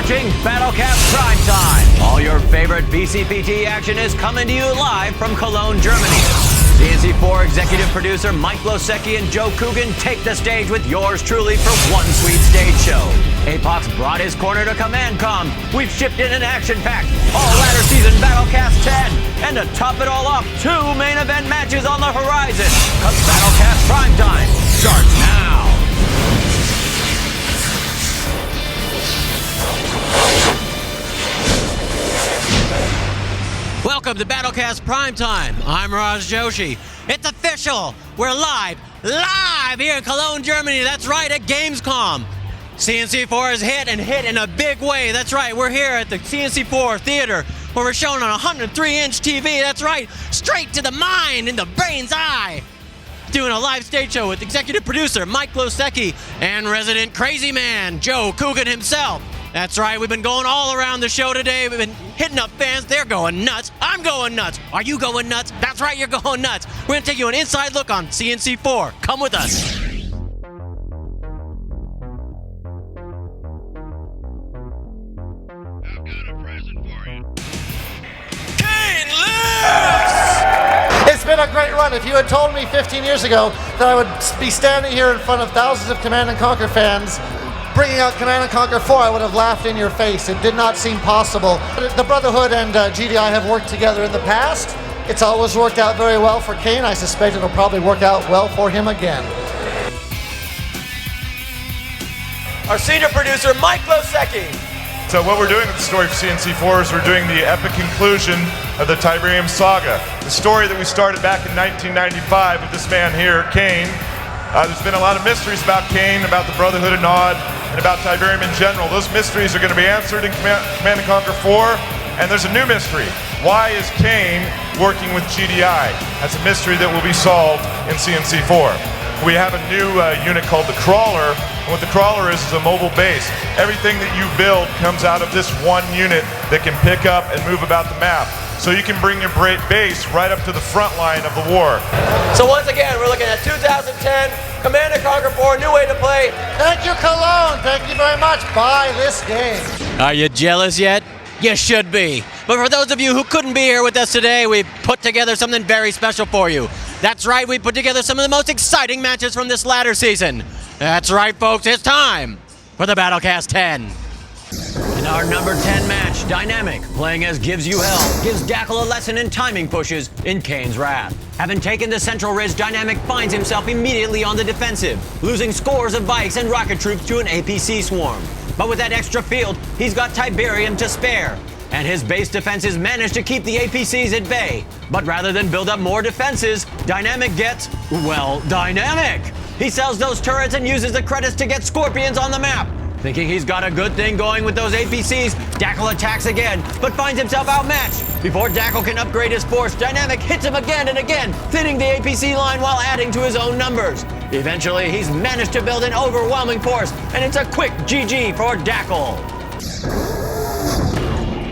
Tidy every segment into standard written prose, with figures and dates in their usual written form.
watching BattleCast Primetime. All your favorite BCPT action is coming to you live from Cologne, Germany. C&C4 executive producer Mike Losecki and Joe Coogan take the stage with yours truly for one sweet stage show. Apox brought his corner to CommandCOM. We've shipped in an action-packed all-ladder season BattleCast 10. And to top it all off, 2 main event matches on the horizon. Cause BattleCast Primetime starts now. Welcome to BattleCast Primetime. I'm Raj Joshi. It's official. We're live here in Cologne, Germany. That's right, at GamesCOM. C&C4 is hit in a big way. That's right, we're here at the C&C4 theater where we're shown on a 103-inch TV. That's right, straight to the mind in the brain's eye. Doing a live stage show with executive producer Mike Losecki and resident crazy man Joe Coogan himself. That's right, we've been going all around the show today. We've been hitting up fans. They're going nuts. I'm going nuts. Are you going nuts? That's right, you're going nuts. We're going to take you an inside look on C&C4. Come with us. I've got a present for you. Kane lives! It's been a great run. If you had told me 15 years ago that I would be standing here in front of thousands of Command & Conquer fans bringing out Command & Conquer 4, I would have laughed in your face. It did not seem possible. The Brotherhood and GDI have worked together in the past. It's always worked out very well for Kane. I suspect it'll probably work out well for him again. Our senior producer, Mike Losecki. So what we're doing with the story for C&C4 is we're doing the epic conclusion of the Tiberium Saga. The story that we started back in 1995 with this man here, Kane. There's been a lot of mysteries about Kane, about the Brotherhood of Nod, and about Tiberium in general. Those mysteries are going to be answered in Command & Conquer 4, and there's a new mystery. Why is Kane working with GDI? That's a mystery that will be solved in C&C4. We have a new unit called the Crawler, and what the Crawler is a mobile base. Everything that you build comes out of this one unit that can pick up and move about the map. So you can bring your base right up to the front line of the war. So once again, we're looking at 2010 Command & Conquer 4, new way to play. Thank you, Cologne. Thank you very much. Buy this game. Are you jealous yet? You should be. But for those of you who couldn't be here with us today, we put together something very special for you. That's right, we put together some of the most exciting matches from this ladder season. That's right, folks, it's time for the BattleCast 10. In our number 10 match, Dynamic, playing as Gives You Hell, gives Dackle a lesson in timing pushes in Kane's Wrath. Having taken the Central Ridge, Dynamic finds himself immediately on the defensive, losing scores of bikes and rocket troops to an APC swarm. But with that extra field, he's got Tiberium to spare. And his base defenses manage to keep the APCs at bay. But rather than build up more defenses, Dynamic gets, well, dynamic. He sells those turrets and uses the credits to get Scorpions on the map. Thinking he's got a good thing going with those APCs, Dackle attacks again, but finds himself outmatched. Before Dackle can upgrade his force, Dynamic hits him again and again, thinning the APC line while adding to his own numbers. Eventually, he's managed to build an overwhelming force, and it's a quick GG for Dackle.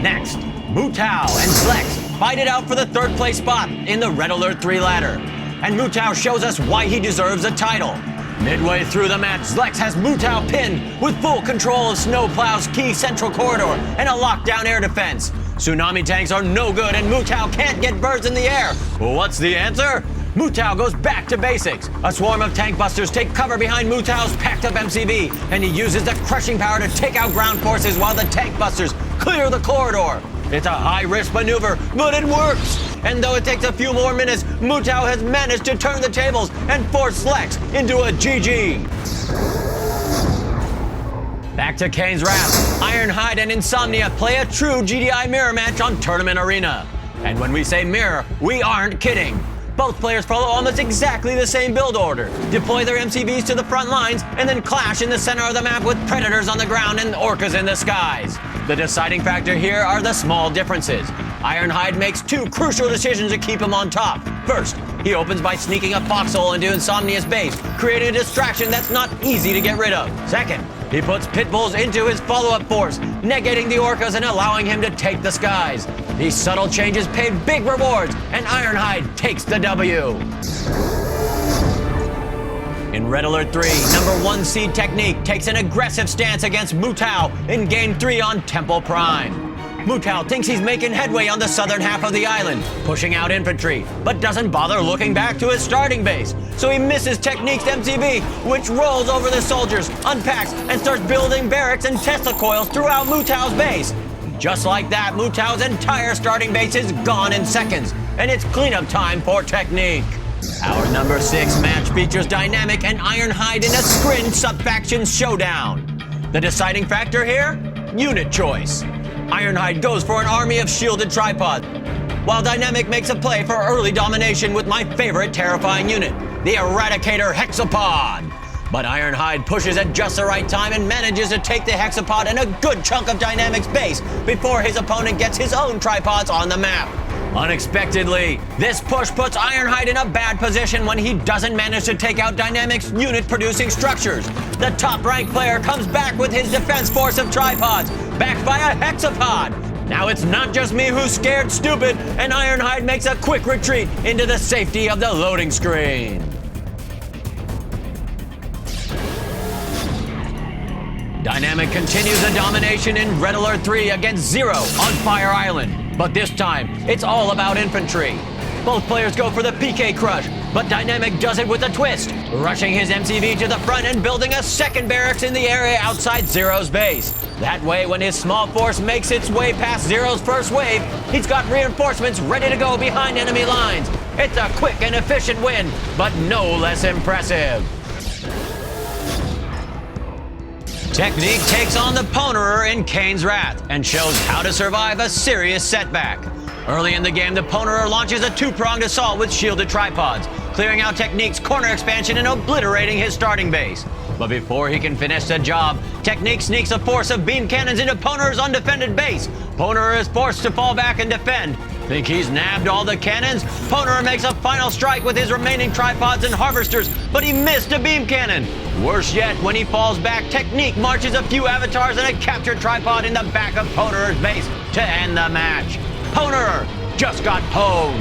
Next, Mutau and Slex fight it out for the third place spot in the Red Alert 3 ladder. And Mutau shows us why he deserves a title. Midway through the match, Slex has Mutau pinned with full control of Snowplow's key central corridor and a lockdown air defense. Tsunami tanks are no good and Mutau can't get birds in the air. What's the answer? Mutau goes back to basics. A swarm of tank busters take cover behind Mutau's packed up MCV, and he uses the crushing power to take out ground forces while the tank busters clear the corridor. It's a high-risk maneuver, but it works. And though it takes a few more minutes, Mutau has managed to turn the tables and force Slex into a GG. Back to Kane's Wrath. Ironhide and Insomnia play a true GDI mirror match on Tournament Arena. And when we say mirror, we aren't kidding. Both players follow almost exactly the same build order, deploy their MCVs to the front lines, and then clash in the center of the map with Predators on the ground and Orcas in the skies. The deciding factor here are the small differences. Ironhide makes 2 crucial decisions to keep him on top. First, he opens by sneaking a foxhole into Insomnia's base, creating a distraction that's not easy to get rid of. Second, he puts Pitbulls into his follow-up force, negating the Orcas and allowing him to take the skies. These subtle changes paid big rewards, and Ironhide takes the W. In Red Alert 3, number 1 seed Technique takes an aggressive stance against Mutao in Game 3 on Temple Prime. Mutao thinks he's making headway on the southern half of the island, pushing out infantry, but doesn't bother looking back to his starting base. So he misses Technique's MCV, which rolls over the soldiers, unpacks, and starts building barracks and Tesla coils throughout Mutao's base. Just like that, Mutao's entire starting base is gone in seconds, and it's cleanup time for Technique. Our number 6 match features Dynamic and Ironhide in a Scrin sub-faction showdown. The deciding factor here? Unit choice. Ironhide goes for an army of shielded tripods, while Dynamic makes a play for early domination with my favorite terrifying unit, the Eradicator Hexapod. But Ironhide pushes at just the right time and manages to take the Hexapod and a good chunk of Dynamic's base before his opponent gets his own tripods on the map. Unexpectedly, this push puts Ironhide in a bad position when he doesn't manage to take out Dynamic's unit-producing structures. The top-ranked player comes back with his defense force of tripods, backed by a Hexapod. Now it's not just me who's scared stupid, and Ironhide makes a quick retreat into the safety of the loading screen. Dynamic continues the domination in Red Alert 3 against Zero on Fire Island. But this time, it's all about infantry. Both players go for the PK Crush, but Dynamic does it with a twist, rushing his MCV to the front and building a second barracks in the area outside Zero's base. That way, when his small force makes its way past Zero's first wave, he's got reinforcements ready to go behind enemy lines. It's a quick and efficient win, but no less impressive. Technique takes on the Ponerer in Kane's Wrath and shows how to survive a serious setback. Early in the game, the Ponerer launches a two-pronged assault with shielded tripods, clearing out Technique's corner expansion and obliterating his starting base. But before he can finish the job, Technique sneaks a force of beam cannons into Ponerer's undefended base. Ponerer is forced to fall back and defend. Think he's nabbed all the cannons? Ponerer makes a final strike with his remaining tripods and harvesters, but he missed a beam cannon. Worse yet, when he falls back, Technique marches a few avatars and a captured tripod in the back of Ponerer's base to end the match. Ponerer just got pwned.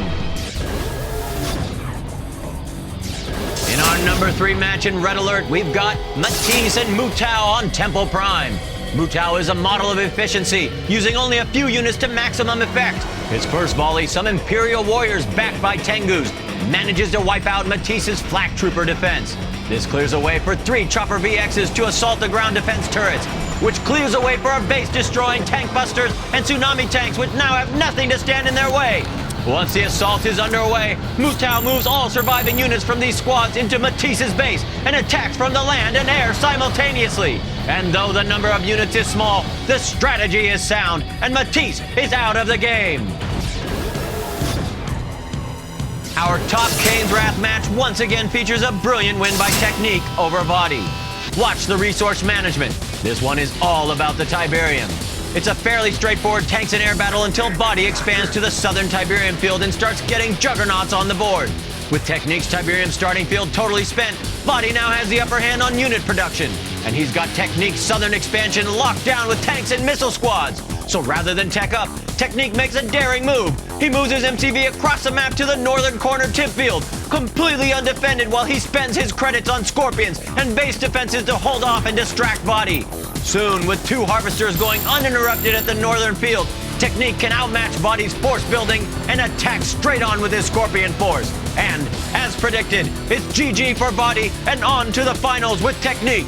In our number 3 match in Red Alert, we've got Matisse and Mutao on Temple Prime. Mutao is a model of efficiency, using only a few units to maximum effect. His first volley, some Imperial warriors backed by Tengus, manages to wipe out Matisse's flak trooper defense. This clears a way for 3 Chopper VXs to assault the ground defense turrets, which clears a way for our base-destroying tank busters and tsunami tanks, which now have nothing to stand in their way. Once the assault is underway, Mutao moves all surviving units from these squads into Matisse's base and attacks from the land and air simultaneously. And though the number of units is small, the strategy is sound, and Matisse is out of the game. Our top Kane's Wrath match once again features a brilliant win by Technique over Body. Watch the resource management. This one is all about the Tiberium. It's a fairly straightforward tanks and air battle until Body expands to the southern Tiberium field and starts getting juggernauts on the board. With Technique's Tiberium starting field totally spent, Body now has the upper hand on unit production, and he's got Technique's southern expansion locked down with tanks and missile squads. So rather than tech up, Technique makes a daring move. He moves his MCV across the map to the northern corner tip field, completely undefended, while he spends his credits on Scorpions and base defenses to hold off and distract Body. Soon, with 2 harvesters going uninterrupted at the northern field, Technique can outmatch Body's force building and attack straight on with his Scorpion force. And, as predicted, it's GG for Body and on to the finals with Technique.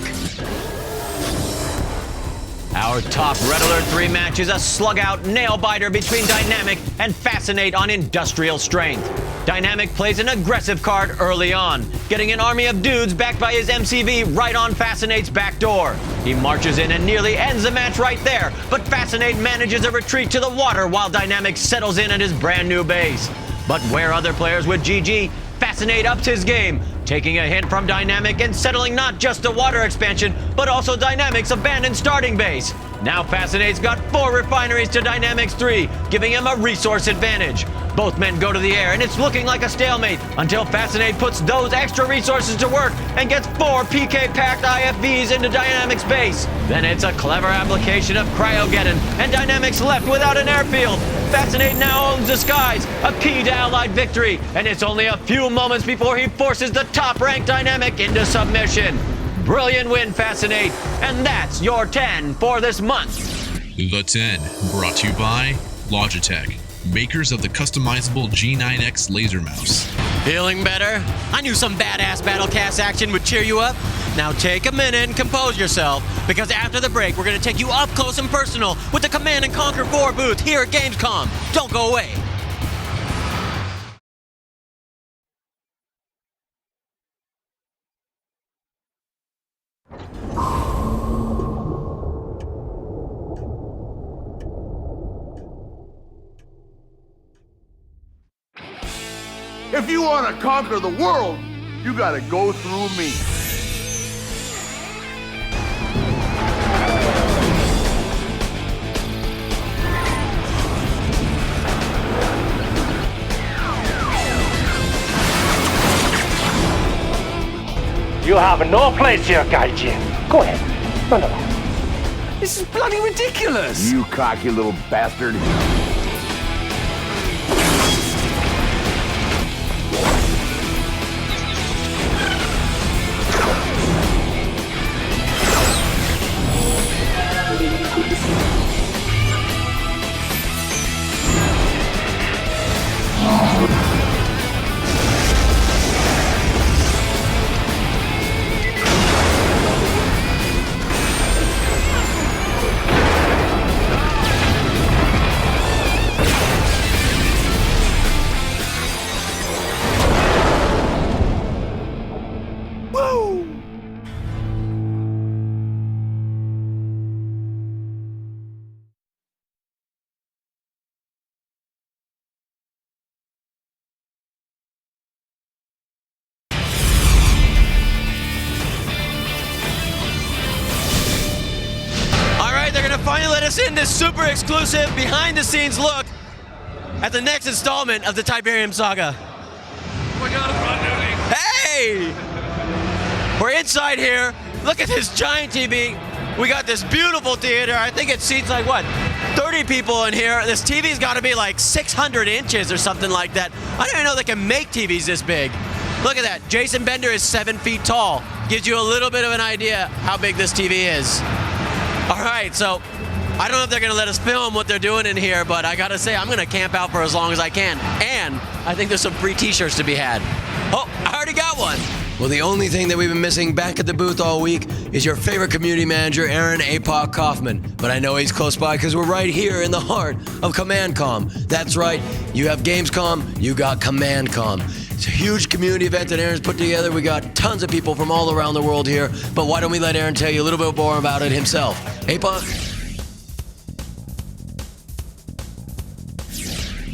Our top Red Alert 3 match is a slug-out nail-biter between Dynamic and Fascinate on industrial strength. Dynamic plays an aggressive card early on, getting an army of dudes backed by his MCV right on Fascinate's back door. He marches in and nearly ends the match right there, but Fascinate manages a retreat to the water while Dynamic settles in at his brand new base. But where other players would GG, Fascinate ups his game, taking a hint from Dynamic and settling not just the water expansion, but also Dynamic's abandoned starting base. Now Fascinate's got 4 refineries to Dynamic's 3, giving him a resource advantage. Both men go to the air, and it's looking like a stalemate until Fascinate puts those extra resources to work and gets 4 PK-packed IFVs into Dynamics base. Then it's a clever application of Cryogeddon, and Dynamics left without an airfield. Fascinate now owns the skies, a key to Allied victory, and it's only a few moments before he forces the top-ranked Dynamic into submission. Brilliant win, Fascinate, and that's your 10 for this month. The 10, brought to you by Logitech, makers of the customizable G9X laser mouse. Feeling better? I knew some badass BattleCast action would cheer you up. Now take a minute and compose yourself, because after the break, we're going to take you up close and personal with the Command & Conquer 4 booth here at GamesCOM. Don't go away. If you want to conquer the world, you got to go through me. You have no place here, Gaijin. Go ahead. No. This is bloody ridiculous. You cocky little bastard. Finally let us in this super exclusive behind-the-scenes look at the next installment of the Tiberium Saga. Oh my God, it's Hey! We're inside here. Look at this giant TV. We got this beautiful theater. I think it seats like, what, 30 people in here. This TV's got to be like 600 inches or something like that. I didn't even know they can make TVs this big. Look at that. Jason Bender is 7 feet tall. Gives you a little bit of an idea how big this TV is. All right, so I don't know if they're going to let us film what they're doing in here, but I got to say, I'm going to camp out for as long as I can. And I think there's some free t-shirts to be had. Oh, I already got one. Well, the only thing that we've been missing back at the booth all week is your favorite community manager, Aaron APOC Kaufman. But I know he's close by because we're right here in the heart of CommandCOM. That's right, you have GamesCOM, you got CommandCOM. It's a huge community event that Aaron's put together. We got tons of people from all around the world here. But why don't we let Aaron tell you a little bit more about it himself? APOC?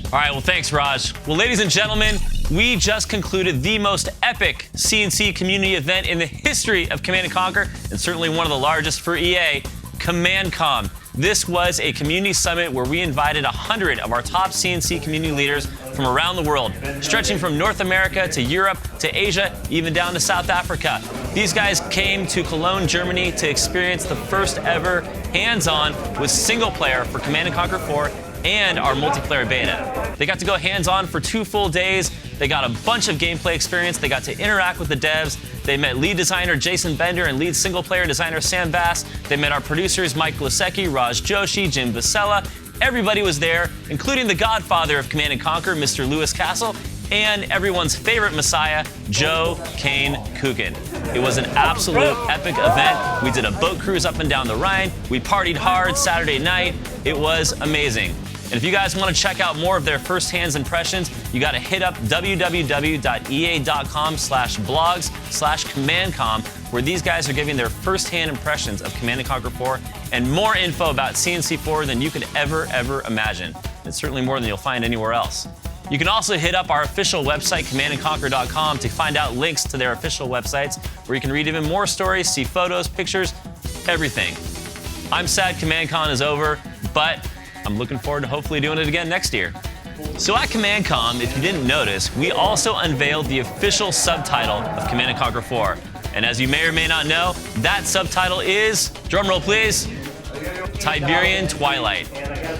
All right, well, thanks, Raj. Well, ladies and gentlemen, we just concluded the most epic C&C community event in the history of Command & Conquer, and certainly one of the largest for EA, CommandCOM. This was a community summit where we invited 100 of our top C&C community leaders from around the world, stretching from North America to Europe to Asia, even down to South Africa. These guys came to Cologne, Germany to experience the first ever hands-on with single player for Command & Conquer 4 and our multiplayer beta. They got to go hands-on for 2 full days. They got a bunch of gameplay experience. They got to interact with the devs. They met lead designer Jason Bender and lead single-player designer Sam Bass. They met our producers Mike Glasecki, Raj Joshi, Jim Vasella. Everybody was there, including the godfather of Command & Conquer, Mr. Lewis Castle, and everyone's favorite messiah, Joe Kane Kukin. It was an absolute epic event. We did a boat cruise up and down the Rhine. We partied hard Saturday night. It was amazing. And if you guys want to check out more of their first-hand impressions, you got to hit up www.ea.com/blogs/CommandCom, where these guys are giving their first-hand impressions of Command & Conquer 4 and more info about C&C 4 than you could ever imagine. It's certainly more than you'll find anywhere else. You can also hit up our official website, commandandconquer.com, to find out links to their official websites, where you can read even more stories, see photos, pictures, everything. I'm sad CommandCon is over, but I'm looking forward to hopefully doing it again next year. So at CommandCOM, if you didn't notice, we also unveiled the official subtitle of Command & Conquer 4. And as you may or may not know, that subtitle is, drumroll please, Tiberian Twilight.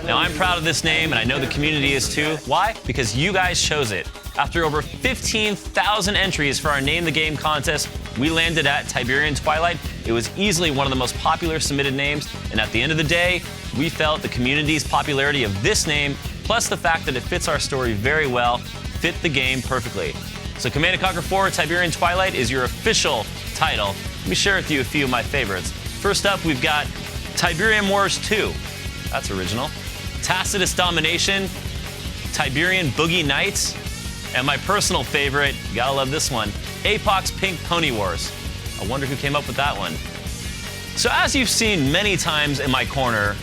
Now I'm proud of this name, and I know the community is too. Why? Because you guys chose it. After over 15,000 entries for our Name the Game contest, we landed at Tiberian Twilight. It was easily one of the most popular submitted names, and at the end of the day, we felt the community's popularity of this name, plus the fact that it fits our story very well, fit the game perfectly. So Command & Conquer 4 Tiberian Twilight is your official title. Let me share with you a few of my favorites. First up, we've got Tiberian Wars 2. That's original. Tacitus Domination, Tiberian Boogie Nights, and my personal favorite, you gotta love this one, Apox Pink Pony Wars. I wonder who came up with that one. So as you've seen many times in my corner,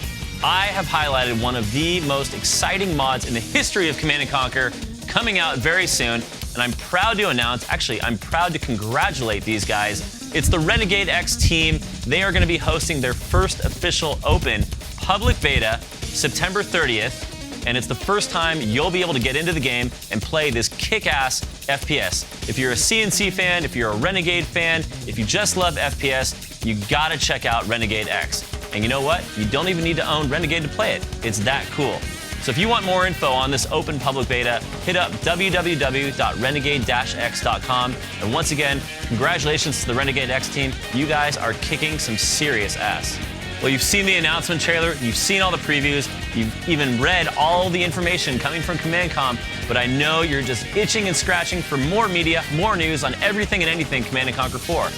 I have highlighted one of the most exciting mods in the history of Command & Conquer coming out very soon, and I'm proud to announce, actually, I'm proud to congratulate these guys. It's the Renegade X team. They are gonna be hosting their first official open public beta September 30th, and it's the first time you'll be able to get into the game and play this kick-ass FPS. If you're a CNC fan, if you're a Renegade fan, if you just love FPS, you gotta check out Renegade X. And you know what? You don't even need to own Renegade to play it. It's that cool. So if you want more info on this open public beta, hit up www.renegade-x.com. And once again, congratulations to the Renegade X team. You guys are kicking some serious ass. Well, you've seen the announcement trailer, you've seen all the previews, you've even read all the information coming from CommandCOM, but I know you're just itching and scratching for more media, more news on everything and anything Command & Conquer 4.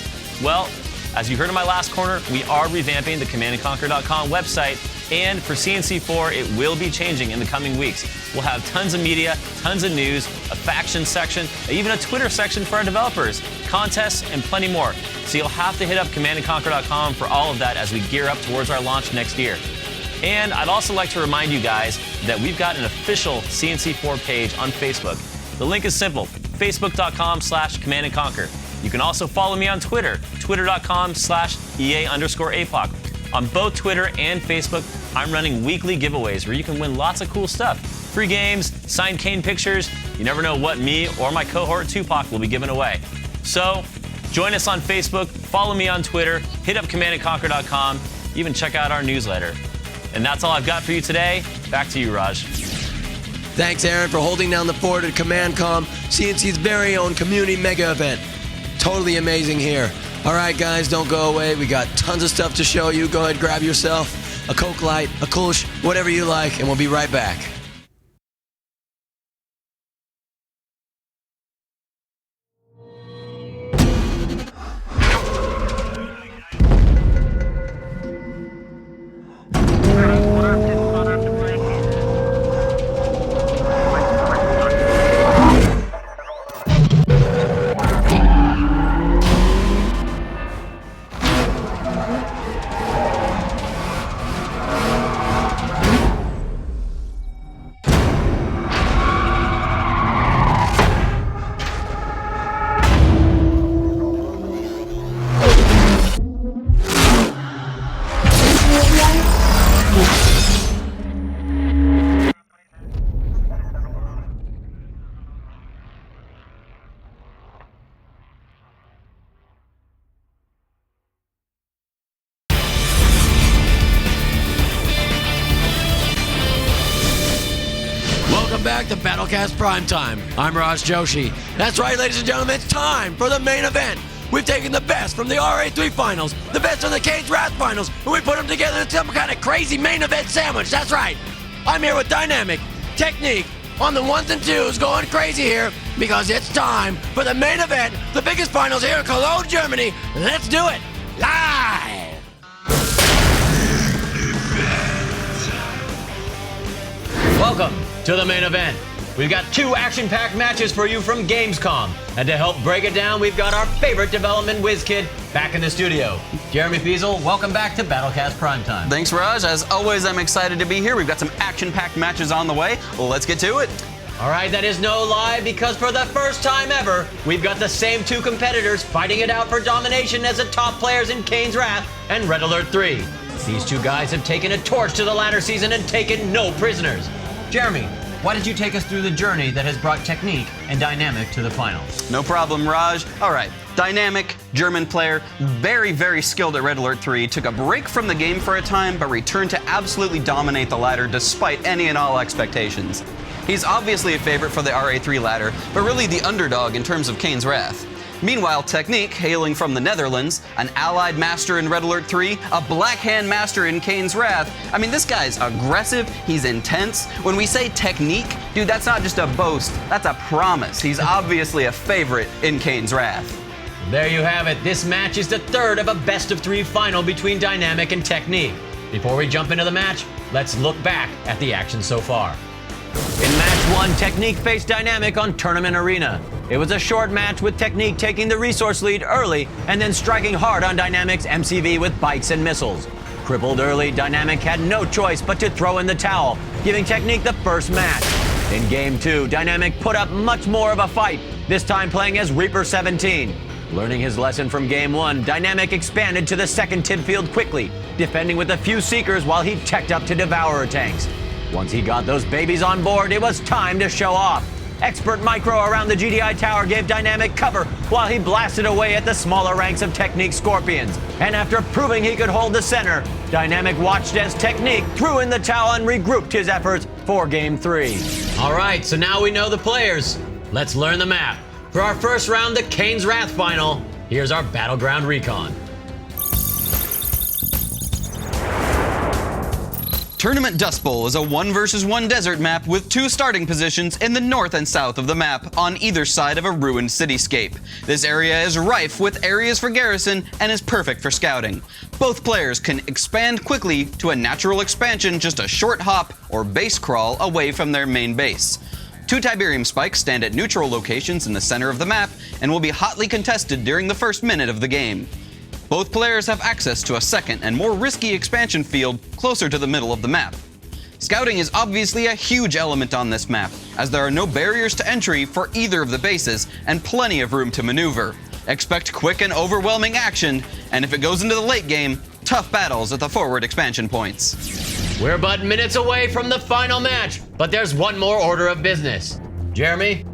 Well, as you heard in my last corner, we are revamping the CommandandConquer.com website, and for CNC4, it will be changing in the coming weeks. We'll have tons of media, tons of news, a faction section, even a Twitter section for our developers, contests, and plenty more. So you'll have to hit up CommandandConquer.com for all of that as we gear up towards our launch next year. And I'd also like to remind you guys that we've got an official CNC4 page on Facebook. The link is simple, facebook.com/CommandandConquer. You can also follow me on Twitter, twitter.com/EA_APOC. On both Twitter and Facebook, I'm running weekly giveaways where you can win lots of cool stuff. Free games, signed Kane pictures. You never know what me or my cohort Tupac will be giving away. So join us on Facebook, follow me on Twitter, hit up CommandandConquer.com, even check out our newsletter. And that's all I've got for you today. Back to you, Raj. Thanks, Aaron, for holding down the fort at CommandCOM, CNC's very own community mega event. Totally amazing here. All right, guys, don't go away. We got tons of stuff to show you. Go ahead, grab yourself a Coke Light, a Kolsch, whatever you like, and we'll be right back. Back to BattleCast Primetime. I'm Raj Joshi. That's right, ladies and gentlemen, it's time for the main event. We've taken the best from the RA3 finals, the best from the Cage Wrath finals, and we put them together in some kind of crazy main event sandwich. That's right. I'm here with Dynamic, Technique, on the ones and twos, going crazy here because it's time for the main event, the biggest finals here in Cologne, Germany. Let's do it live. Welcome to the main event. We've got two action-packed matches for you from GamesCOM. And to help break it down, we've got our favorite development whiz kid back in the studio. Jeremy Fiesel, welcome back to BattleCast Primetime. Thanks, Raj. As always, I'm excited to be here. We've got some action-packed matches on the way. Well, let's get to it. All right, that is no lie, because for the first time ever, we've got the same two competitors fighting it out for domination as the top players in Kane's Wrath and Red Alert 3. These two guys have taken a torch to the ladder season and taken no prisoners. Jeremy, why don't you take us through the journey that has brought Technique and Dynamic to the finals? No problem, Raj. All right. Dynamic, German player, very, very skilled at Red Alert 3, took a break from the game for a time, but returned to absolutely dominate the ladder despite any and all expectations. He's obviously a favorite for the RA3 ladder, but really the underdog in terms of Kane's Wrath. Meanwhile, Technique, hailing from the Netherlands, an allied master in Red Alert 3, a Black Hand master in Kane's Wrath. I mean, this guy's aggressive, he's intense. When we say Technique, dude, that's not just a boast, that's a promise. He's obviously a favorite in Kane's Wrath. There you have it. This match is the third of a best-of-3 final between Dynamic and Technique. Before we jump into the match, let's look back at the action so far. In match 1, Technique faced Dynamic on Tournament Arena. It was a short match with Technique taking the resource lead early and then striking hard on Dynamic's MCV with bikes and missiles. Crippled early, Dynamic had no choice but to throw in the towel, giving Technique the first match. In Game 2, Dynamic put up much more of a fight, this time playing as Reaper 17. Learning his lesson from Game 1, Dynamic expanded to the second tip field quickly, defending with a few Seekers while he teched up to Devourer tanks. Once he got those babies on board, it was time to show off. Expert micro around the GDI tower gave Dynamic cover while he blasted away at the smaller ranks of Technique Scorpions. And after proving he could hold the center, Dynamic watched as Technique threw in the towel and regrouped his efforts for Game 3. All right, so now we know the players. Let's learn the map. For our first round, the Kane's Wrath final, here's our Battleground Recon. Tournament Dust Bowl is a 1 versus 1 desert map with 2 starting positions in the north and south of the map on either side of a ruined cityscape. This area is rife with areas for garrison and is perfect for scouting. Both players can expand quickly to a natural expansion just a short hop or base crawl away from their main base. 2 Tiberium spikes stand at neutral locations in the center of the map and will be hotly contested during the first minute of the game. Both players have access to a second and more risky expansion field closer to the middle of the map. Scouting is obviously a huge element on this map, as there are no barriers to entry for either of the bases and plenty of room to maneuver. Expect quick and overwhelming action, and if it goes into the late game, tough battles at the forward expansion points. We're but minutes away from the final match, but there's one more order of business. Jeremy,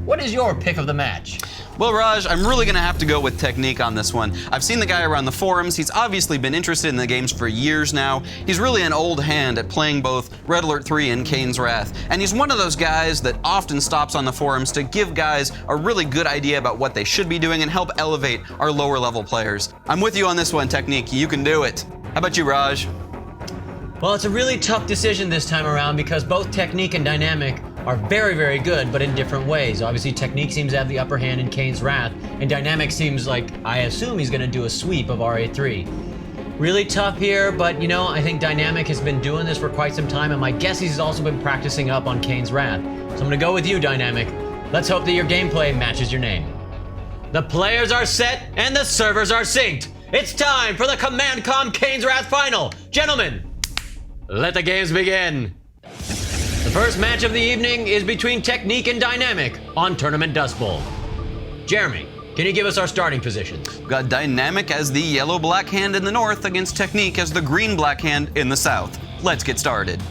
what is your pick of the match? Well, Raj, I'm really going to have to go with Technique on this one. I've seen the guy around the forums. He's obviously been interested in the games for years now. He's really an old hand at playing both Red Alert 3 and Kane's Wrath. And he's one of those guys that often stops on the forums to give guys a really good idea about what they should be doing and help elevate our lower level players. I'm with you on this one, Technique. You can do it. How about you, Raj? Well, it's a really tough decision this time around because both Technique and Dynamic are very, very good, but in different ways. Obviously, Technique seems to have the upper hand in Kane's Wrath, and Dynamic seems like, I assume he's gonna do a sweep of RA3. Really tough here, but you know, I think Dynamic has been doing this for quite some time, and my guess he's also been practicing up on Kane's Wrath. So I'm gonna go with you, Dynamic. Let's hope that your gameplay matches your name. The players are set, and the servers are synced. It's time for the CommandCOM Kane's Wrath final. Gentlemen, let the games begin. The first match of the evening is between Technique and Dynamic on Tournament Dust Bowl. Jeremy, can you give us our starting positions? We've got Dynamic as the yellow-black hand in the north against Technique as the green-black hand in the south. Let's get started.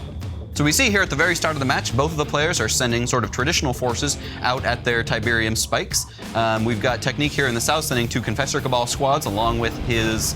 So we see here at the very start of the match, both of the players are sending sort of traditional forces out at their Tiberium spikes. We've got Technique here in the south sending 2 Confessor Cabal squads along with his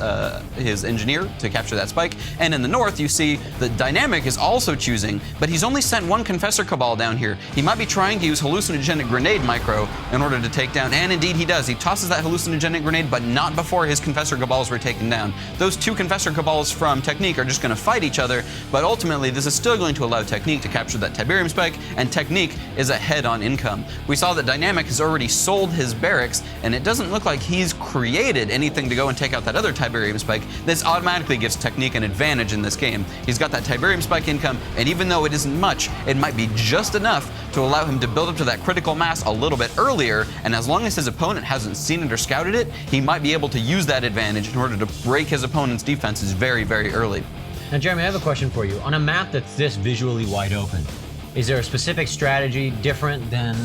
engineer to capture that spike. And in the north, you see that Dynamic is also choosing, but he's only sent 1 Confessor Cabal down here. He might be trying to use hallucinogenic grenade micro in order to take down, and indeed he does. He tosses that hallucinogenic grenade, but not before his Confessor Cabals were taken down. Those 2 Confessor Cabals from Technique are just going to fight each other, but ultimately this is still going to allow Technique to capture that Tiberium spike, and Technique is ahead on income. We saw that Dynamic has already sold his barracks, and it doesn't look like he's created anything to go and take out that other Tiberium spike. This automatically gives Technique an advantage in this game. He's got that Tiberium spike income, and even though it isn't much, it might be just enough to allow him to build up to that critical mass a little bit earlier, and as long as his opponent hasn't seen it or scouted it, he might be able to use that advantage in order to break his opponent's defenses very, very early. Now, Jeremy, I have a question for you. On a map that's this visually wide open, Is there a specific strategy different than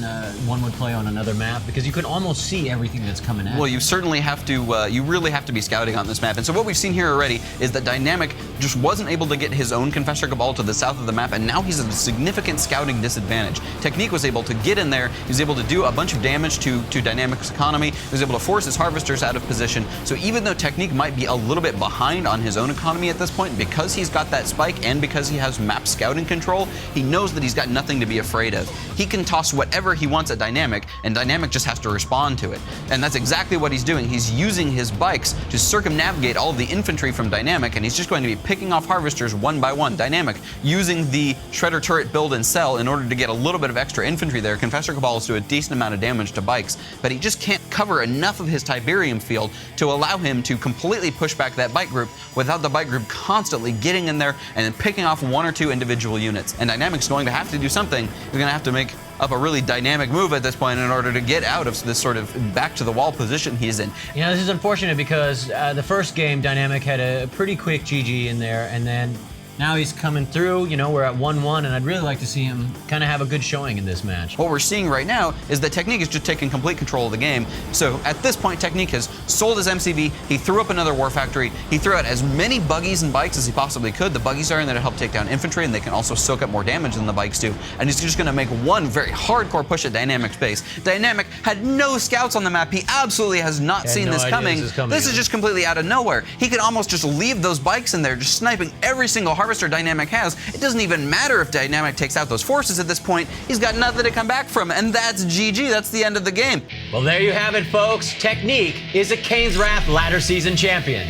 one would play on another map? Because you can almost see everything that's coming at you. Well, you certainly have to, you really have to be scouting on this map. And so what we've seen here already is that Dynamic just wasn't able to get his own Confessor Cabal to the south of the map, and now he's at a significant scouting disadvantage. Technique was able to get in there, he was able to do a bunch of damage to Dynamic's economy, he was able to force his Harvesters out of position. So even though Technique might be a little bit behind on his own economy at this point, because he's got that spike and because he has map scouting control, he knows that he's got nothing to be afraid of. He can toss whatever he wants at Dynamic, and Dynamic just has to respond to it. And that's exactly what he's doing. He's using his bikes to circumnavigate all of the infantry from Dynamic, and he's just going to be picking off Harvesters one by one. Dynamic using the Shredder turret build and sell in order to get a little bit of extra infantry there. Confessor Cabals do a decent amount of damage to bikes, but he just can't cover enough of his Tiberium field to allow him to completely push back that bike group without the bike group constantly getting in there and then picking off one or two individual units. And Dynamic's going to have to do something. He's going to have to make up a really dynamic move at this point in order to get out of this sort of back to the wall position he's in. You know, this is unfortunate because the first game, Dynamic had a pretty quick GG in there, and then now he's coming through. You know, we're at 1-1, and I'd really like to see him kind of have a good showing in this match. What we're seeing right now is that Technique is just taking complete control of the game. So at this point, Technique has sold his MCV, he threw up another War Factory, he threw out as many buggies and bikes as he possibly could. The buggies are in there to help take down infantry, and they can also soak up more damage than the bikes do. And he's just going to make one very hardcore push at Dynamic's base. Dynamic had no scouts on the map. He absolutely has not seen this coming. This is just completely out of nowhere. He could almost just leave those bikes in there, just sniping every single Harvester Dynamic has. It doesn't even matter if Dynamic takes out those forces at this point. He's got nothing to come back from, and that's GG. That's the end of the game. Well, there you have it, folks. Technique is a Kane's Wrath ladder season champion.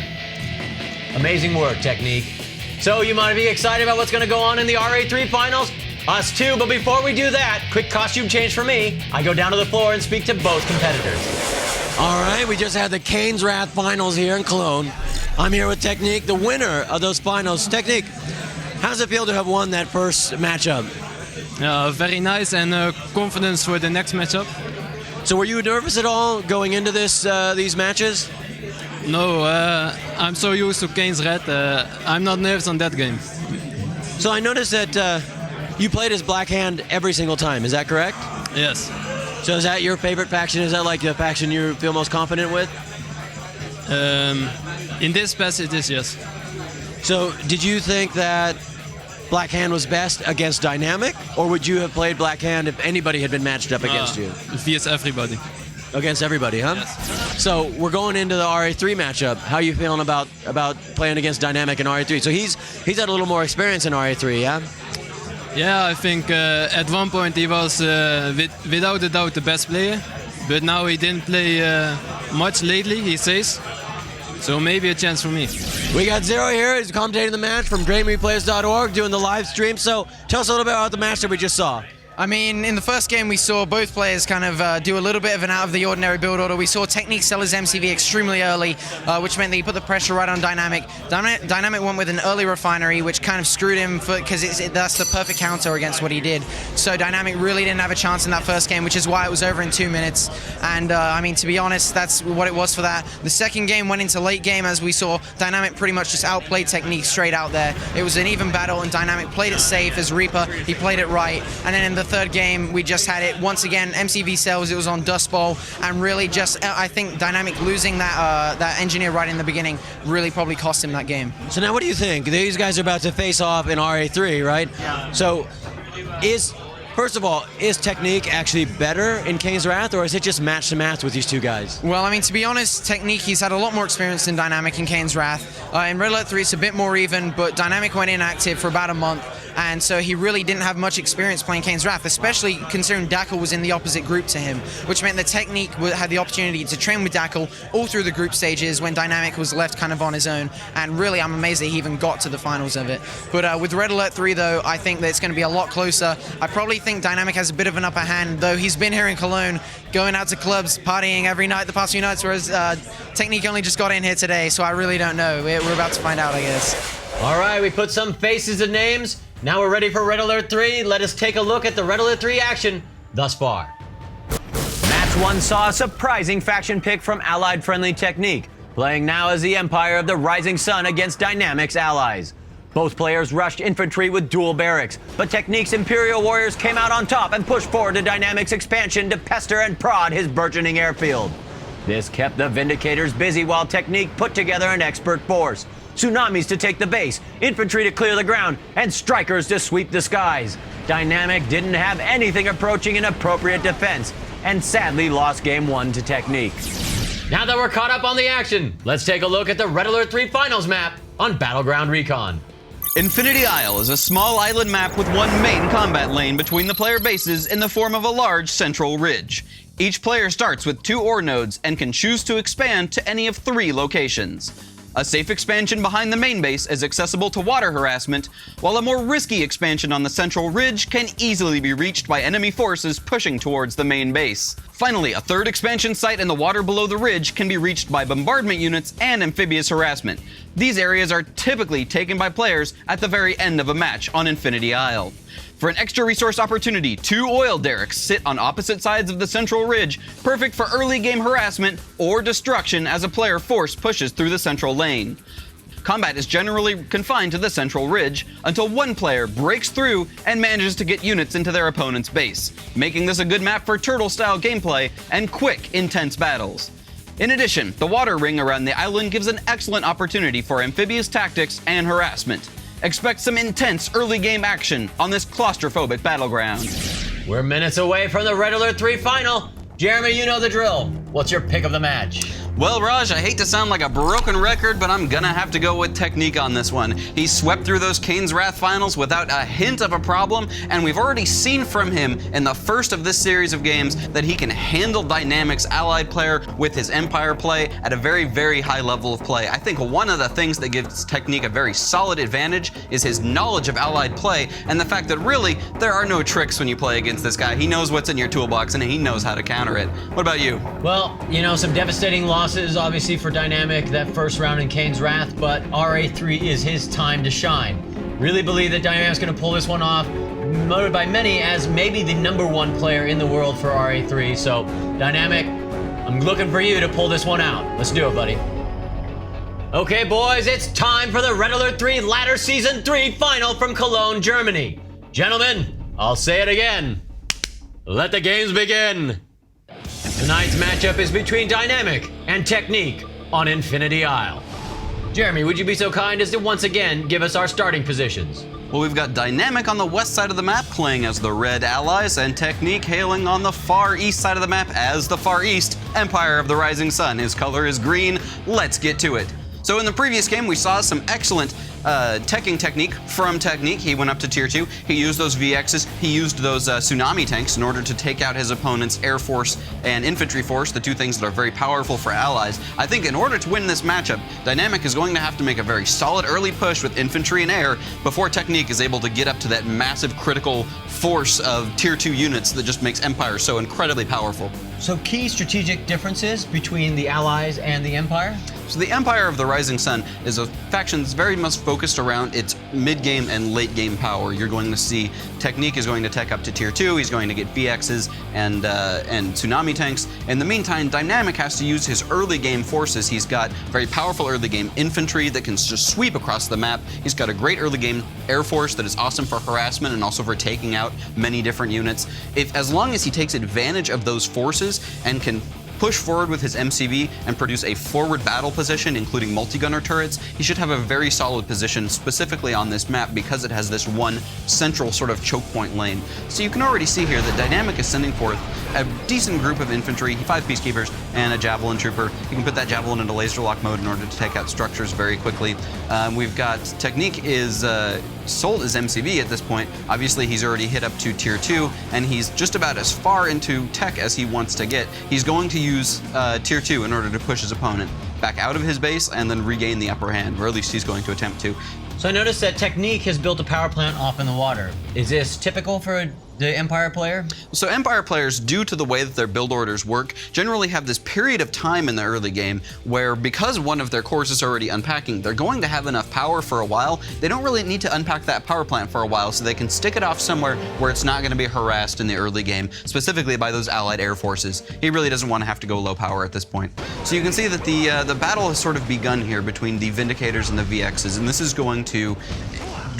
Amazing work, Technique. So you might be excited about what's going to go on in the RA3 finals? Us too, but before we do that, quick costume change for me. I go down to the floor and speak to both competitors. All right, we just had the Kane's Wrath finals here in Cologne. I'm here with Technique, the winner of those finals. Technique, how does it feel to have won that first matchup? Very nice, and confidence for the next matchup. So were you nervous at all going into these matches? No, I'm so used to Kane's Red. I'm not nervous on that game. So I noticed that you played as Black Hand every single time, is that correct? Yes. So is that your favorite faction? Is that like the faction you feel most confident with? In this patch it is, yes. So did you think that Black Hand was best against Dynamic, or would you have played Black Hand if anybody had been matched up against you? Against everybody. Against everybody, huh? Yes. So we're going into the RA3 matchup. How are you feeling about playing against Dynamic in RA3? So he's had a little more experience in RA3, yeah? Yeah, I think at one point he was without a doubt the best player, but now he didn't play much lately, he says. So maybe a chance for me. We got Zero here. He's commentating the match from GameReplays.org, doing the live stream. So tell us a little bit about the match that we just saw. I mean, in the first game, we saw both players kind of do a little bit of an out-of-the-ordinary build order. We saw Technique sell his MCV extremely early, which meant that he put the pressure right on Dynamic. Dynamic went with an early refinery, which kind of screwed him because that's the perfect counter against what he did. So Dynamic really didn't have a chance in that first game, which is why it was over in 2 minutes. And, I mean, to be honest, that's what it was for that. The second game went into late game, as we saw. Dynamic pretty much just outplayed Technique straight out there. It was an even battle, and Dynamic played it safe as Reaper. He played it right. And then in the third game, we just had it once again, MCV cells, it was on Dust Bowl, and really just, I think Dynamic losing that engineer right in the beginning really probably cost him that game. So now what do you think? These guys are about to face off in RA3, right? Yeah. So first of all, is Technique actually better in Kane's Wrath, or is it just match to match with these two guys? Well, I mean, to be honest, Technique, he's had a lot more experience than Dynamic in Kane's Wrath. In Red Alert 3, it's a bit more even, but Dynamic went inactive for about a month, and so he really didn't have much experience playing Kane's Wrath, especially considering Dackel was in the opposite group to him, which meant that Technique had the opportunity to train with Dackel all through the group stages when Dynamic was left kind of on his own, and really, I'm amazed that he even got to the finals of it. But with Red Alert 3, though, I think that it's going to be a lot closer. I probably think Dynamic has a bit of an upper hand, though he's been here in Cologne, going out to clubs, partying every night the past few nights, whereas Technique only just got in here today, so I really don't know. We're about to find out, I guess. All right, we put some faces and names. Now we're ready for Red Alert 3. Let us take a look at the Red Alert 3 action thus far. Match 1 saw a surprising faction pick from allied friendly Technique, playing now as the Empire of the Rising Sun against Dynamic's allies. Both players rushed infantry with dual barracks, but Technique's Imperial Warriors came out on top and pushed forward to Dynamic's expansion to pester and prod his burgeoning airfield. This kept the Vindicators busy while Technique put together an expert force. Tsunamis to take the base, infantry to clear the ground, and strikers to sweep the skies. Dynamic didn't have anything approaching an appropriate defense, and sadly lost Game 1 to Technique. Now that we're caught up on the action, let's take a look at the Red Alert 3 Finals map on Battleground Recon. Infinity Isle is a small island map with one main combat lane between the player bases in the form of a large central ridge. Each player starts with 2 ore nodes and can choose to expand to any of 3 locations. A safe expansion behind the main base is accessible to water harassment, while a more risky expansion on the central ridge can easily be reached by enemy forces pushing towards the main base. Finally, a 3rd expansion site in the water below the ridge can be reached by bombardment units and amphibious harassment. These areas are typically taken by players at the very end of a match on Infinity Isle. For an extra resource opportunity, 2 oil derricks sit on opposite sides of the central ridge, perfect for early game harassment or destruction as a player force pushes through the central lane. Combat is generally confined to the central ridge until one player breaks through and manages to get units into their opponent's base, making this a good map for turtle-style gameplay and quick, intense battles. In addition, the water ring around the island gives an excellent opportunity for amphibious tactics and harassment. Expect some intense early game action on this claustrophobic battleground. We're minutes away from the Red Alert 3 final. Jeremy, you know the drill. What's your pick of the match? Well, Raj, I hate to sound like a broken record, but I'm gonna have to go with Technique on this one. He swept through those Kane's Wrath finals without a hint of a problem, and we've already seen from him in the first of this series of games that he can handle Dynamic's allied player with his Empire play at a very, very high level of play. I think one of the things that gives Technique a very solid advantage is his knowledge of allied play, and the fact that really, there are no tricks when you play against this guy. He knows what's in your toolbox, and he knows how to counter it. What about you? Well, you know, some devastating losses, obviously, for Dynamic that first round in Kane's Wrath, but RA3 is his time to shine. Really believe that Dynamic's going to pull this one off, noted by many as maybe the #1 player in the world for RA3. So, Dynamic, I'm looking for you to pull this one out. Let's do it, buddy. Okay, boys, it's time for the Red Alert 3 Ladder Season 3 final from Cologne, Germany. Gentlemen, I'll say it again. Let the games begin. Tonight's matchup is between Dynamic and Technique on Infinity Isle. Jeremy, would you be so kind as to once again give us our starting positions? Well, we've got Dynamic on the west side of the map playing as the Red Allies, and Technique hailing on the far east side of the map as the Far East, Empire of the Rising Sun. His color is green. Let's get to it. So in the previous game, we saw some excellent teching technique from Technique. He went up to tier 2. He used those VXs. He used those tsunami tanks in order to take out his opponent's air force and infantry force, the 2 things that are very powerful for allies. I think in order to win this matchup, Dynamic is going to have to make a very solid early push with infantry and air before Technique is able to get up to that massive critical force of tier 2 units that just makes Empire so incredibly powerful. So key strategic differences between the Allies and the Empire? So the Empire of the Rising Sun is a faction that's very much focused around its mid-game and late-game power. You're going to see Technique is going to tech up to tier 2. He's going to get VXs and tsunami tanks. In the meantime, Dynamic has to use his early-game forces. He's got very powerful early-game infantry that can just sweep across the map. He's got a great early-game air force that is awesome for harassment and also for taking out many different units. As long as he takes advantage of those forces and can push forward with his MCV and produce a forward battle position, including multi-gunner turrets, he should have a very solid position specifically on this map because it has this one central sort of choke point lane. So you can already see here that Dynamic is sending forth a decent group of infantry, 5 peacekeepers, and a javelin trooper. You can put that javelin into laser lock mode in order to take out structures very quickly. We've got Technique is sold as MCV at this point. Obviously, he's already hit up to tier 2, and he's just about as far into tech as he wants to get. He's going to use tier 2 in order to push his opponent back out of his base and then regain the upper hand, or at least he's going to attempt to. So I noticed that Technique has built a power plant off in the water. Is this typical for the Empire player? So Empire players, due to the way that their build orders work, generally have this period of time in the early game where, because one of their cores is already unpacking, they're going to have enough power for a while. They don't really need to unpack that power plant for a while, so they can stick it off somewhere where it's not going to be harassed in the early game, specifically by those allied air forces. He really doesn't want to have to go low power at this point. So you can see that the battle has sort of begun here between the Vindicators and the VXs, and this is going to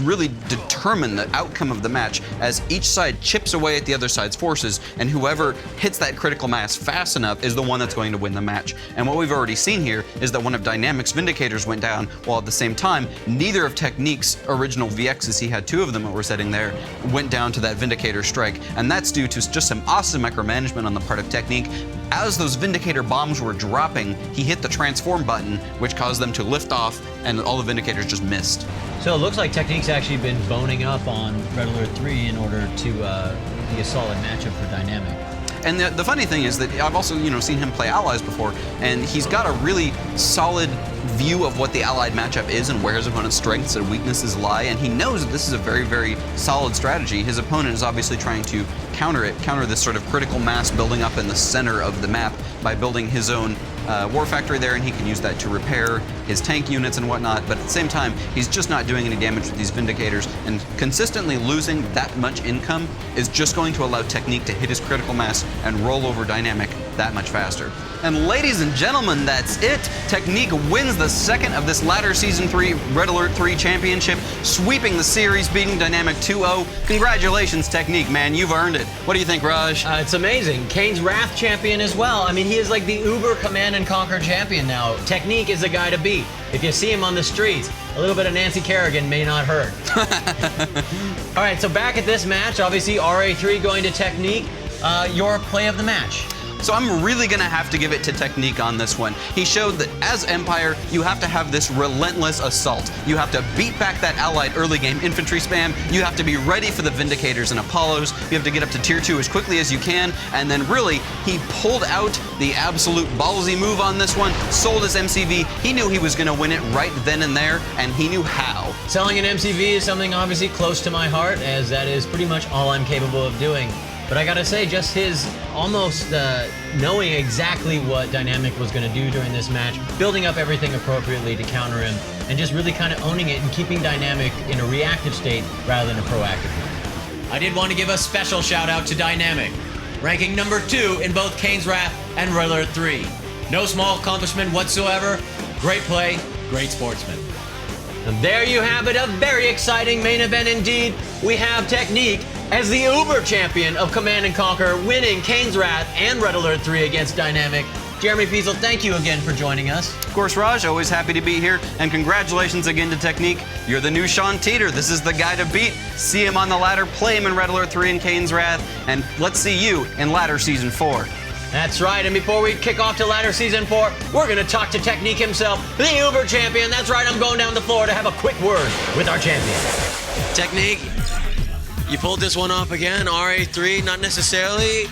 really determine the outcome of the match as each side chips away at the other side's forces, and whoever hits that critical mass fast enough is the one that's going to win the match. And what we've already seen here is that one of Dynamic's Vindicators went down, while at the same time, neither of Technique's original VXs, he had 2 of them that were sitting there, went down to that Vindicator strike. And that's due to just some awesome micromanagement on the part of Technique. As those Vindicator bombs were dropping, he hit the transform button, which caused them to lift off, and all the Vindicators just missed. So it looks like Technique's actually been boning up on Red Alert 3 in order to be a solid matchup for Dynamic. And the funny thing is that I've also, seen him play Allies before, and he's got a really solid view of what the Allied matchup is and where his opponent's strengths and weaknesses lie, and he knows that this is a very, very solid strategy. His opponent is obviously trying to counter this sort of critical mass building up in the center of the map by building his own war factory there, and he can use that to repair his tank units and whatnot, but at the same time, he's just not doing any damage with these Vindicators, and consistently losing that much income is just going to allow Technique to hit his critical mass and roll over Dynamic that much faster. And ladies and gentlemen, that's it. Technique wins the second of this latter Season 3 Red Alert 3 Championship, sweeping the series, beating Dynamic 2-0. Congratulations, Technique, man. You've earned it. What do you think, Raj? It's amazing. Kane's Wrath champion as well. I mean, he is like the uber Command and Conquer champion now. Technique is the guy to beat. If you see him on the streets, a little bit of Nancy Kerrigan may not hurt. All right, so back at this match, obviously RA3 going to Technique. Your play of the match. So I'm really gonna have to give it to Technique on this one. He showed that as Empire, you have to have this relentless assault. You have to beat back that allied early game infantry spam. You have to be ready for the Vindicators and Apollos. You have to get up to tier 2 as quickly as you can. And then really, he pulled out the absolute ballsy move on this one, sold his MCV. He knew he was gonna win it right then and there, and he knew how. Selling an MCV is something obviously close to my heart, as that is pretty much all I'm capable of doing. But I gotta say, just his almost knowing exactly what Dynamic was gonna do during this match, building up everything appropriately to counter him, and just really kind of owning it and keeping Dynamic in a reactive state rather than a proactive one. I did want to give a special shout out to Dynamic, ranking number 2 in both Kane's Wrath and Red Alert 3. No small accomplishment whatsoever. Great play, great sportsman. And there you have it, a very exciting main event indeed. We have Technique as the Uber champion of Command and Conquer, winning Kane's Wrath and Red Alert 3 against Dynamic. Jeremy Fiesel, thank you again for joining us. Of course, Raj, always happy to be here, and congratulations again to Technique. You're the new Sean Teeter. This is the guy to beat. See him on the ladder, play him in Red Alert 3 and Kane's Wrath, and let's see you in Ladder Season 4. That's right, and before we kick off to Ladder Season 4, we're going to talk to Technique himself, the Uber champion. That's right, I'm going down the floor to have a quick word with our champion. Technique, you pulled this one off again, RA3, not necessarily.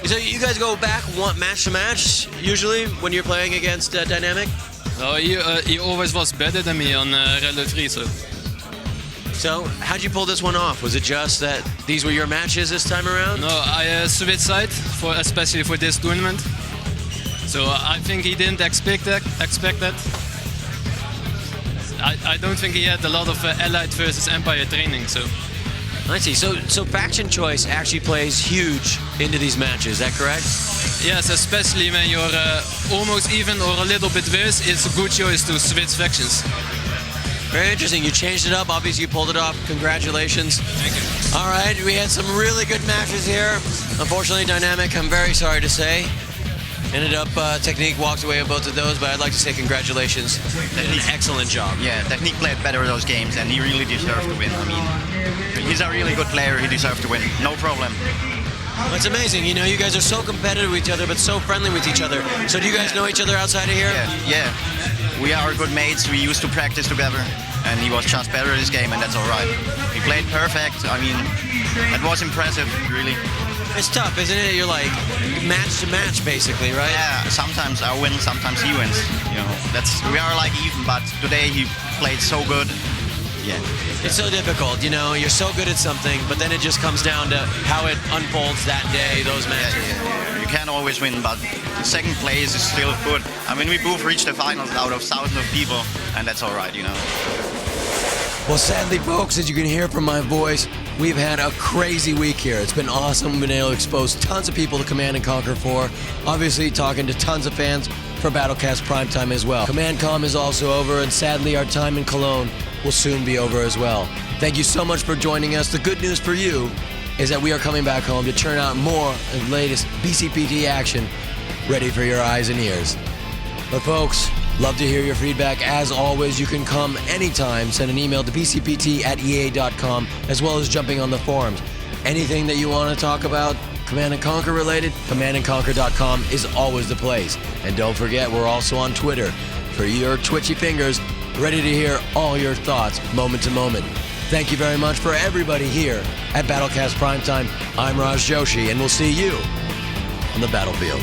So you guys go back match to match, usually, when you're playing against Dynamic? No, he always was better than me on Red Alert 3, So, how'd you pull this one off? Was it just that these were your matches this time around? No, I switched side, especially for this tournament. So I think he didn't expect that. I don't think he had a lot of Allied versus Empire training, so. I see. So faction choice actually plays huge into these matches, is that correct? Yes, especially when you're almost even or a little bit worse, it's a good choice to switch factions. Very interesting. You changed it up. Obviously, you pulled it off. Congratulations. Thank you. All right. We had some really good matches here. Unfortunately, Dynamic, I'm very sorry to say, ended up Technique walked away with both of those, but I'd like to say congratulations. Did an excellent job. Yeah, Technique played better those games, and he really deserved to win. I mean, he's a really good player. He deserves to win. No problem. Well, it's amazing. You know, you guys are so competitive with each other, but so friendly with each other. So do you guys know each other outside of here? Yeah. We are good mates. We used to practice together, and he was just better this game, and that's all right. He played perfect. I mean, that was impressive, really. It's tough, isn't it? You're like match to match, basically, right? Yeah. Sometimes I win, sometimes he wins. You know, we are like even. But today he played so good. Yeah. It's so difficult, you know, you're so good at something, but then it just comes down to how it unfolds that day, those matches. Yeah. You can't always win, but second place is still good. I mean, we both reached the finals out of thousands of people, and that's all right, you know. Well, sadly, folks, as you can hear from my voice, we've had a crazy week here. It's been awesome. We've been able to expose tons of people to Command and Conquer 4. Obviously, talking to tons of fans. for BattleCast Primetime as well. CommandCOM is also over, and sadly our time in Cologne will soon be over as well. Thank you so much for joining us. The good news for you is that we are coming back home to churn out more of the latest BCPT action ready for your eyes and ears. But folks, love to hear your feedback. As always, you can come anytime. Send an email to bcpt@ea.com, as well as jumping on the forums. Anything that you want to talk about, Command & Conquer related, commandandconquer.com is always the place. And don't forget, we're also on Twitter for your twitchy fingers, ready to hear all your thoughts moment to moment. Thank you very much for everybody here at BattleCast Primetime. I'm Raj Joshi, and we'll see you on the battlefield.